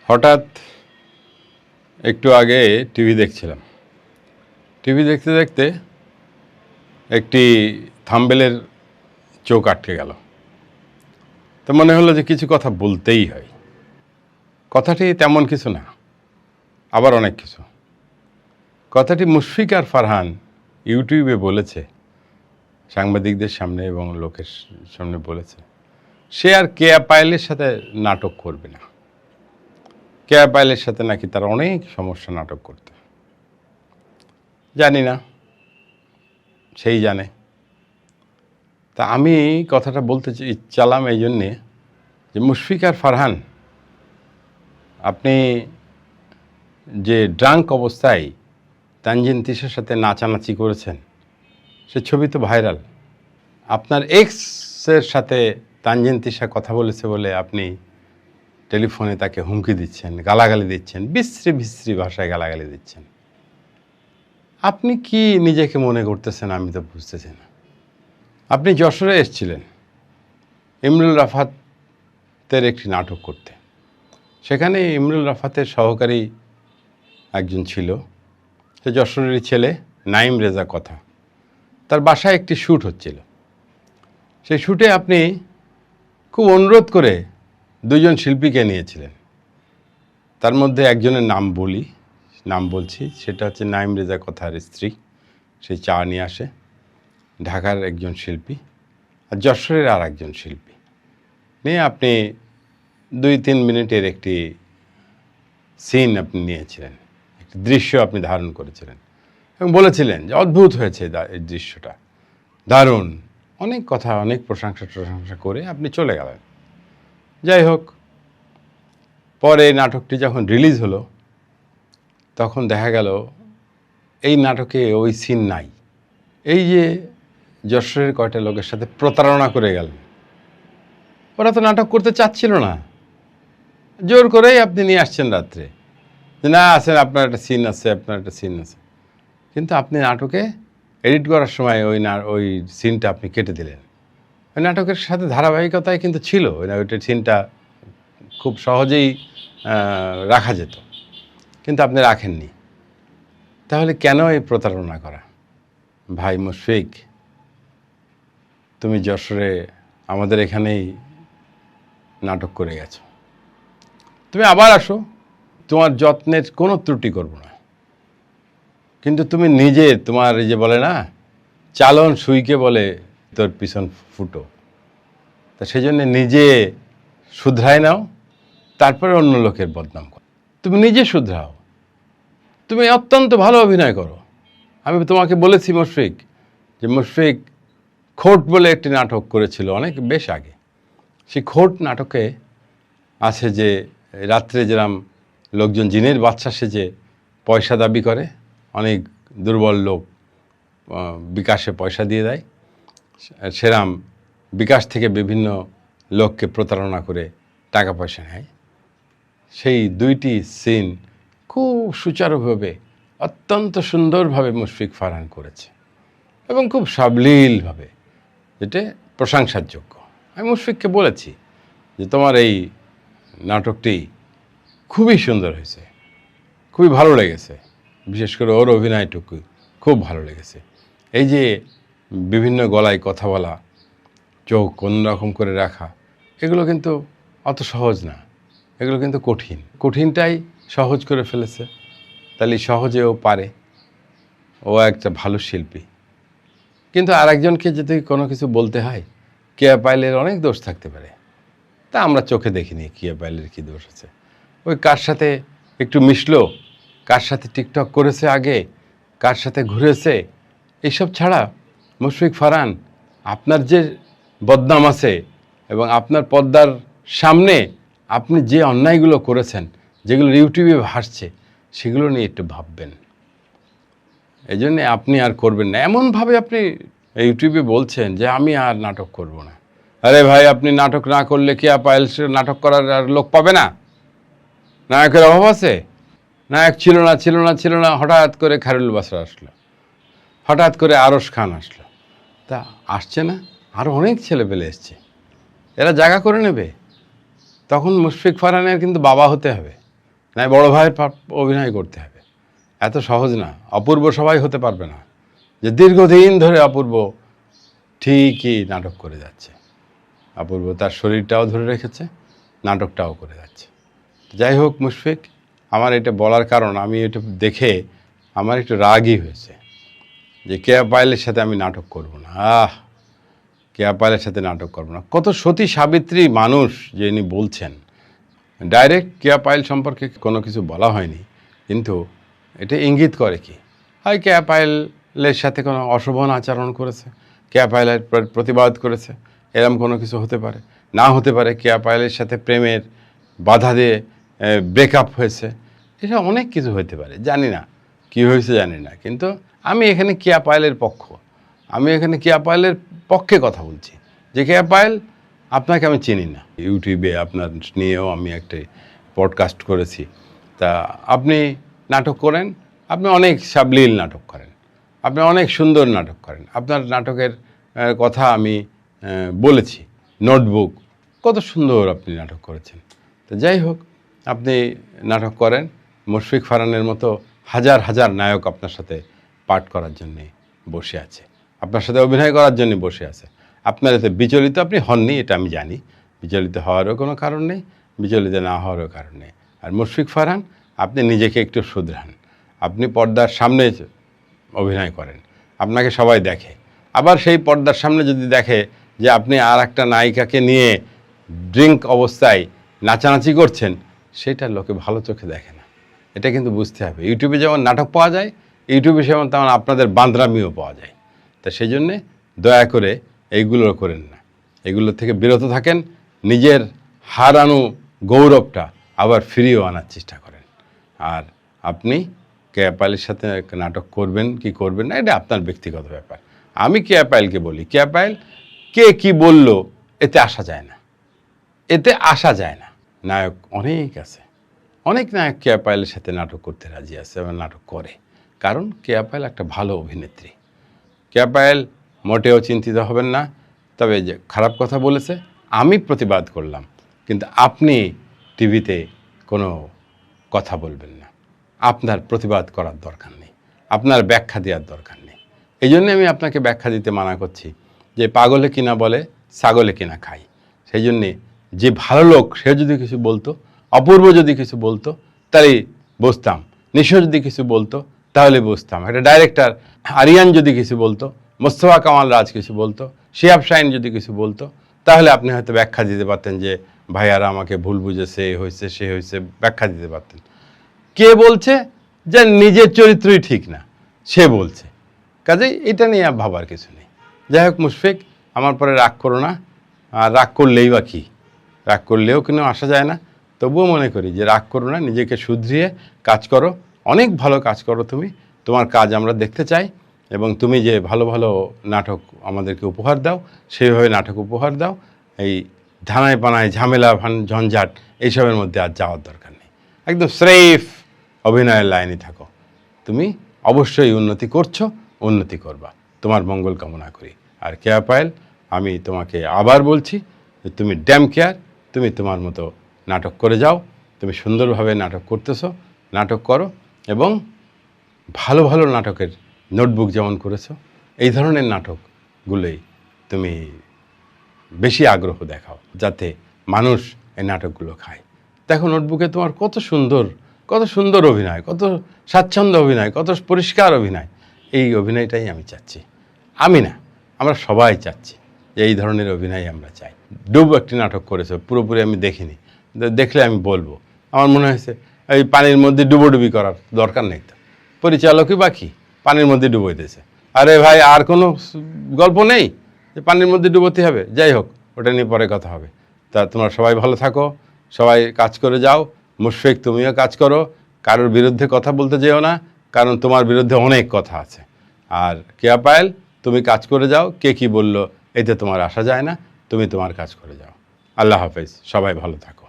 হঠাৎ একটু আগে টিভি দেখছিলাম। টিভি দেখতে দেখতে একটি থাম্বনেলের চোখ আটকে গেল। তো মনে হলো যে কিছু কথা বলতেই হয়। কথাটি তেমন কিছু না, আবার অনেক কিছু। কথাটি মুশফিক আর ফারহান ইউটিউবে বলেছে, সাংবাদিকদের সামনে এবং লোকের সামনে বলেছে সে আর কেয়া পায়েলের সাথে নাটক করবে না। কেয়া পায়েলের সাথে নাকি তার অনেক সমস্যা নাটক করতে। জানি না, সেই জানে। তা আমি কথাটা বলতে চালাম এই জন্যে যে মুশফিক আর ফারহান, আপনি যে ড্রাঙ্ক অবস্থায় তানজিন তিশার সাথে নাচানাচি করেছেন, সে ছবি তো ভাইরাল। আপনার এক্সের সাথে তানজিন তিশা কথা বলেছে বলে আপনি টেলিফোনে তাকে হুমকি দিচ্ছেন, গালাগালি দিচ্ছেন, বিশ্রী বিশ্রী ভাষায় গালাগালি দিচ্ছেন। আপনি কি নিজেকে মনে করতেছেন আমি তো বুঝতেছি না। আপনি যশোরে এসেছিলেন ইমরুল রাফাতের একটি নাটক করতে। সেখানে ইমরুল রাফাতের সহকারী একজন ছিল, সে যশোরেরই ছেলে, নাইম রেজা কথা। তার বাসায় একটি শ্যুট হচ্ছিল। সেই শ্যুটে আপনি খুব অনুরোধ করে দুজন শিল্পীকে নিয়েছিলেন। তার মধ্যে একজনের নাম বলছি, সেটা হচ্ছে নাইম রেজা কথার স্ত্রী। সে চা নিয়ে আসে, ঢাকার একজন শিল্পী, আর যশোরের আর একজন শিল্পী নিয়ে আপনি 2-3 মিনিটের একটি সিন আপনি নিয়েছিলেন, একটি দৃশ্য আপনি ধারণ করেছিলেন এবং বলেছিলেন যে অদ্ভুত হয়েছে এই দৃশ্যটা, দারুণ, অনেক কথা, অনেক প্রশংসা করে আপনি চলে গেলেন। যাই হোক, পরে নাটকটি যখন রিলিজ হলো তখন দেখা গেল এই নাটকে ওই সিন নাই। এই যে যশোরের কয়টা লোকের সাথে প্রতারণা করে গেলেন, ওরা তো নাটক করতে চাচ্ছিল না, জোর করেই আপনি নিয়ে আসছেন রাত্রে যে না আছেন, আপনার একটা সিন আছে, আপনার একটা সিন আছে। কিন্তু আপনি নাটকে এডিট করার সময় ওই সিনটা আপনি কেটে দিলেন। ওই নাটকের সাথে ধারাবাহিকতায় কিন্তু ছিল, ওইটার সিনটা খুব সহজেই রাখা যেত, কিন্তু আপনি রাখেননি। তাহলে কেন এই প্রতারণা করা? ভাই মুশফিক, তুমি যশোরে আমাদের এখানেই নাটক করে গেছো, তুমি আবার আসো, তোমার যত্নের কোনো ত্রুটি করব না। কিন্তু তুমি নিজে, তোমার এই যে বলে না চালন সুইকে বলে তোর পিছন ফুটো, তা সেই জন্য নিজে শুধরায় নাও, তারপরে অন্য লোকের বদনাম করো। তুমি নিজে শুধরাও, তুমি অত্যন্ত ভালো অভিনয় করো। আমি তোমাকে বলেছি মুশফিক, যে মুশফিক খোট বলে একটি নাটক করেছিল অনেক বেশ আগে। সেই খোট নাটকে আছে যে রাত্রে যেরকম লোকজন জিনের বাচ্চা সেজে পয়সা দাবি করে, অনেক দুর্বল লোক বিকাশে পয়সা দিয়ে দেয়, সেরাম বিকাশ থেকে বিভিন্ন লোককে প্রতারণা করে টাকা পয়সা নেয়। সেই দুইটি সিন খুব সুচারুভাবে, অত্যন্ত সুন্দরভাবে মুশফিক ফারহান করেছে এবং খুব সাবলীলভাবে, যেটা প্রশংসার যোগ্য। আমি মুশফিককে বলেছি যে তোমার এই নাটকটি খুবই সুন্দর হয়েছে, খুবই ভালো লেগেছে, বিশেষ করে ওর অভিনয়টুকু খুব ভালো লেগেছে। এই যে বিভিন্ন গলায় কথা বলা, চোখ অন্যরকম করে রাখা, এগুলো কিন্তু অত সহজ না, এগুলো কিন্তু কঠিনটাই সহজ করে ফেলেছে। তাহলে সহজে ও পারে, ও একটা ভালো শিল্পী। কিন্তু আরেকজনকে যদি কোনো কিছু বলতে হয়, কেয়া পায়েলের অনেক দোষ থাকতে পারে, তা আমরা চোখে দেখিনি কেয়া পায়েলের কী দোষ আছে। ওই কার সাথে একটু মিশলো, কার সাথে টিকটক করেছে আগে, কার সাথে ঘুরেছে, এইসব ছাড়া মুশফিক ফারহান, আপনার যে বদনাম আছে এবং আপনার পর্দার সামনে আপনি যে অন্যায়গুলো করেছেন, যেগুলো ইউটিউবে ভাসছে, সেগুলো নিয়ে একটু ভাববেন। এই জন্যে আপনি আর করবেন না। এমনভাবে আপনি ইউটিউবে বলছেন যে আমি আর নাটক করব না। আরে ভাই, আপনি নাটক না করলে কি পায়েল নাটক করার আর লোক পাবে না? নায়কের অভাব আছে? নায়ক ছিল না, হঠাৎ করে খায়রুল বাশার আসলো, হঠাৎ করে আরশ খান আসলো। তা আসছে না, আরও অনেক ছেলেপেলে এসছে, এরা জায়গা করে নেবে। তখন মুশফিক ফারহানের কিন্তু বাবা হতে হবে, না বড় ভাইয়ের অভিনয় করতে হবে, এত সহজ না। অপূর্ব সবাই হতে পারবে না, যে দীর্ঘদিন ধরে অপূর্ব ঠিকই নাটক করে যাচ্ছে। অপূর্ব তার শরীরটাও ধরে রেখেছে, নাটকটাও করে যাচ্ছে। যাই হোক মুশফিক, আমার এটা বলার কারণ আমি এটা দেখে আমার একটু রাগই হয়েছে যে কেয়া পায়েলের সাথে আমি নাটক করব না। কেয়া পায়েলের সাথে নাটক করব না। কত সতী সাবিত্রী মানুষ যিনি বলছেন, ডাইরেক্ট কেয়া পায়েল সম্পর্কে কোনো কিছু বলা হয়নি, কিন্তু এটা ইঙ্গিত করে কি হয় কেয়া পায়েলের সাথে কোনো অশোভন আচরণ করেছে, কেয়া পায়েলের প্রতিবাদ করেছে, এরম কোনো কিছু হতে পারে। না হতে পারে কেয়া পায়েলের সাথে প্রেমের বাধা দিয়ে ব্রেকআপ হয়েছে, এটা অনেক কিছু হতে পারে, জানি না কী হয়েছে জানি না। কিন্তু আমি এখানে কেয়া পায়েলের আমি এখানে কেয়া পায়েলের পক্ষে কথা বলছি, যে কেয়া পায়েল আপনাকে আমি চিনি না। ইউটিউবে আপনার নিয়েও আমি একটা পডকাস্ট করেছি। তা আপনি নাটক করেন, আপনি অনেক সাবলীল নাটক করেন, আপনি অনেক সুন্দর নাটক করেন। আপনার নাটকের কথা আমি বলেছি, নোটবুক, কত সুন্দর আপনি নাটক করেছেন। তো যাই হোক, আপনি নাটক করেন, মুশফিক ফারহানের মতো হাজার হাজার নায়ক আপনার সাথে পাঠ করার জন্যে বসে আছে, আপনার সাথে অভিনয় করার জন্য বসে আছে। আপনার এতে বিচলিত আপনি হননি, এটা আমি জানি। বিচলিত হওয়ারও কোনো কারণ নেই, বিচলিত না হওয়ারও কারণ নেই। আর মুশফিক ফারহান, আপনি নিজেকে একটু শুধরান। আপনি পর্দার সামনে অভিনয় করেন, আপনাকে সবাই দেখে। আবার সেই পর্দার সামনে যদি দেখে যে আপনি আর একটা নায়িকাকে নিয়ে ড্রিঙ্ক অবস্থায় নাচানাচি করছেন, সেটা লোকে ভালো চোখে দেখে না। এটা কিন্তু বুঝতে হবে। ইউটিউবে যেমন নাটক পাওয়া যায়, ইউটিউবে তেমন আপনাদের বান্দরামিও পাওয়া যায়। তা সেই জন্যে দয়া করে এইগুলো করেন না, এগুলো থেকে বিরত থাকেন। নিজের হারানো গৌরবটা আবার ফিরিয়েও আনার চেষ্টা করেন। আর আপনি কেয়া পায়েলের সাথে নাটক করবেন কি করবেন না, এটা আপনার ব্যক্তিগত ব্যাপার। আমি কেয়া পায়েলকে বলি, কেয়া পায়েল কে কি বলল এতে আসা যায় না, এতে আসা যায় না। নায়ক অনেক আছে, অনেক নায়ক কেয়া পায়েলের সাথে নাটক করতে রাজি আছে এবং নাটক করে, কারণ কেয়া পায়েল একটা ভালো অভিনেত্রী। কেয়া পায়েল মোটেও চিন্তিত হবেন না। তবে যে খারাপ কথা বলেছে আমি প্রতিবাদ করলাম, কিন্তু আপনি টিভিতে কোনো কথা বলবেন না, আপনার প্রতিবাদ করার দরকার নেই, আপনার ব্যাখ্যা দেওয়ার দরকার নেই। এই জন্যে আমি আপনাকে ব্যাখ্যা দিতে মানা করছি, যে পাগলে কিনা বলে ছাগলে কিনা খাই। সেই জন্যে যে ভালো লোক সে যদি কিছু বলতো, অপূর্ব যদি কিছু বলতো তাহলেই বুঝতাম, নিশো যদি কিছু বলতো তাহলে বুঝতাম, একটা ডাইরেক্টর আরিয়ান যদি কিছু বলতো, মোস্তফা কামাল রাজ কিছু বলতো, শিহাব শাহিন যদি কিছু বলতো, তাহলে আপনি হয়তো ব্যাখ্যা দিতে পারতেন যে ভাইয়ারা আমাকে ভুল বুঝেছে, হয়েছে সে হয়েছে, ব্যাখ্যা দিতে পারতেন। কে বলছে যে নিজের চরিত্রই ঠিক না, সে বলছে, কাজেই এটা নিয়ে ভাবার কিছু নেই। যাই হোক মুশফিক, আমার পরে রাগ করো না। আর রাগ করলেই বা কী, রাগ করলেও কোনো আসা যায় না। তবুও মনে করি যে রাগ করো না, নিজেকে শুধরিয়ে কাজ করো, অনেক ভালো কাজ করো তুমি, তোমার কাজ আমরা দেখতে চাই। এবং তুমি যে ভালো ভালো নাটক আমাদেরকে উপহার দাও, সেইভাবে নাটক উপহার দাও। এই ধানায় পানায় ঝামেলা ঝঞ্ঝাট এইসবের মধ্যে আর যাওয়ার দরকার নেই, একদম স্রেফ অভিনয়ের লাইনে থাকো। তুমি অবশ্যই উন্নতি করছো, উন্নতি করবা, তোমার মঙ্গল কামনা করি। আর কেয়া পায়েল, আমি তোমাকে আবার বলছি যে তুমি ড্যাম কেয়ার, তুমি তোমার মতো নাটক করে যাও, তুমি সুন্দরভাবে নাটক করতেছো, নাটক করো, এবং ভালো ভালো নাটকের নোটবুক যেমন করেছো, এই ধরনের নাটকগুলোই তুমি বেশি আগ্রহ দেখাও, যাতে মানুষ এই নাটকগুলো খায়। দেখো নোটবুকে তোমার কত সুন্দর অভিনয়, কত স্বাচ্ছন্দ্য অভিনয়, কত পরিষ্কার অভিনয়। এই অভিনয়টাই আমি চাচ্ছি, আমি না, আমরা সবাই চাচ্ছি যে এই ধরনের অভিনয় আমরা চাই। ডুব একটি নাটক করেছো, পুরোপুরি আমি দেখিনি, দেখলে আমি বলবো। আমার মনে হয়েছে এই পানির মধ্যে ডুবোডুবি করার দরকার নেই, তো পরিচালকই বাকি পানির মধ্যে ডুবোইতেছে। আরে ভাই, আর কোনো গল্প নেই যে পানির মধ্যে ডুবোতে হবে। যাই হোক, ওটা নিয়ে পরে কথা হবে। তা তোমরা সবাই ভালো থাকো, সবাই কাজ করে যাও। মুশফিক, তুমিও কাজ করো, কারোর বিরুদ্ধে কথা বলতে যেও না, কারণ তোমার বিরুদ্ধে অনেক কথা আছে। আর কেয়া পায়েল, তুমি কাজ করে যাও, কে কী বললো এতে তোমার আসা যায় না, তুমি তোমার কাজ করে যাও। আল্লাহ হাফেজ, সবাই ভালো থাকো।